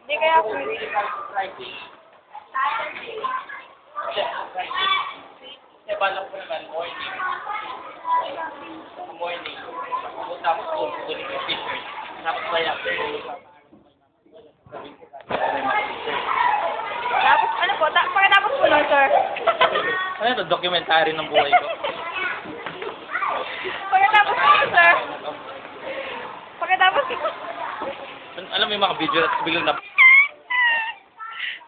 Hindi kaya ako. Friday. Kasi balak ko naman, morning. Morning. Tapos kukunin yung t-shirt. Tapos by afternoon. Tapos, ano po? Pagkatapos po nun, sir. Ano ito? Documentary ng buhay ko. Pagkatapos po, sir. Pagkatapos po. Alam mo yung mga video at biglang na...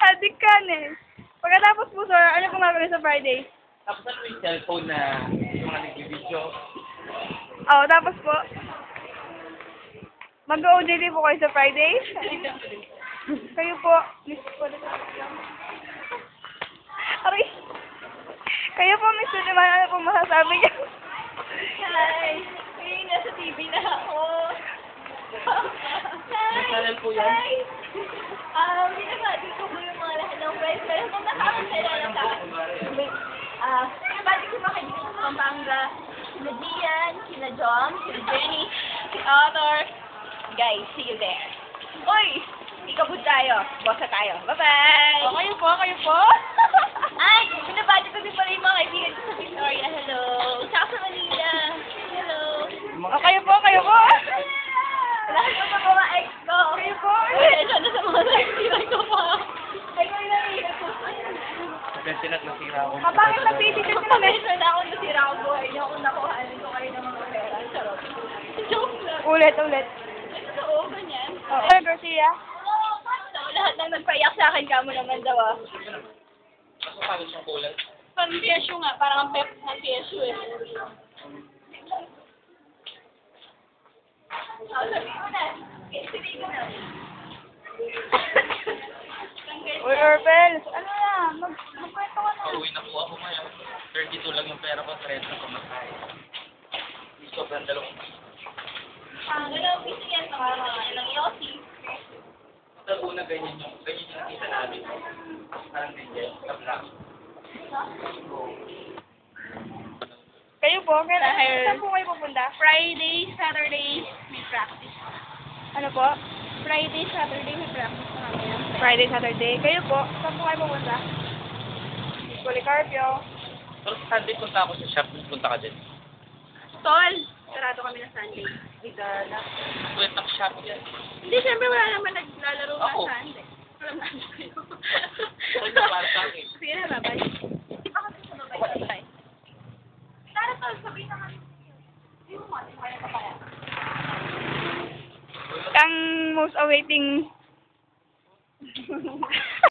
Adik ka, eh. Pagkatapos po, sir, ano pong gagawin sa Friday? Tapos ano yung cellphone na yung mga nag-video? Oo, tapos po. Mag-OJT po kayo sa Friday? Kayo po, Miss Aray. Kayo po, Miss Suleiman, ano po masasabi niyo? Hi! Ngayon nasa TV na ako. May channel po yan? Hi! Binabati ko po yung mga lahat ng friends. Pero kung nakakasala sa akin. Binabati ko mga kaibigan sa Pampanga. Sina Gian, sina Jom, sina Jenny, si Arthur. Guys, see you there. Uy! Ikabud tayo. Bossa tayo. Bye-bye! O, kayo po, kayo po. Ay! Binabati ko din pala yung mga kaibigan ko sa Victoria. Hello! Tsaka sa Manila. Hello! O, kayo po, kayo po. Lahat ko sa mga ex ko. Kayo po. Pasensya na sa mga nagsilan ko pa. Ay, ko na Kasi nasira ako. Kapangit na busy kasi kami. Pasensya na ako nasira ang buhay niyo kung nakuhaan ko kayo ng mga pera. Charot. Joke lang. Ulit, ulit. Oo, ganyan. O, Garcia. So, lahat ng nagpaiyak sa akin, kamo naman daw ah. Kaso pagod siyang kulay. Parang PSU nga, parang ang pep ng PSU eh. Sabihin mo na. Sabihin mo na. Uy, Orbel. Ano na? Magkwento ka na. Pauwi na po ako ngayon. 32 lang yung pera ko, 30 kumakain. Sobrang dalawang piso. Dalawang piso yan, ng Yossi. Sa una, ganyan yung kita namin. Parang ganyan, kapla. Kayo po, saan po kayo pupunta? Friday, Saturday, may practice. Ano po? Friday, Saturday, may practice na kami. Friday, Saturday. Kayo po, saan po kayo pupunta? Policarpio. Pero sa Sunday, punta ako sa shop. Punta ka din. Tol, sarado kami na Sunday. Wait, ang shop yan. Hindi, siyempre wala naman naglalaro na Ako. Sunday. Wala na kayo. Ay, para sa akin. Sige na, babay. Di ba kasi sa babay? Tara, tol, sabihin naman. Hindi mo mati, kaya pa kaya. Ang most awaiting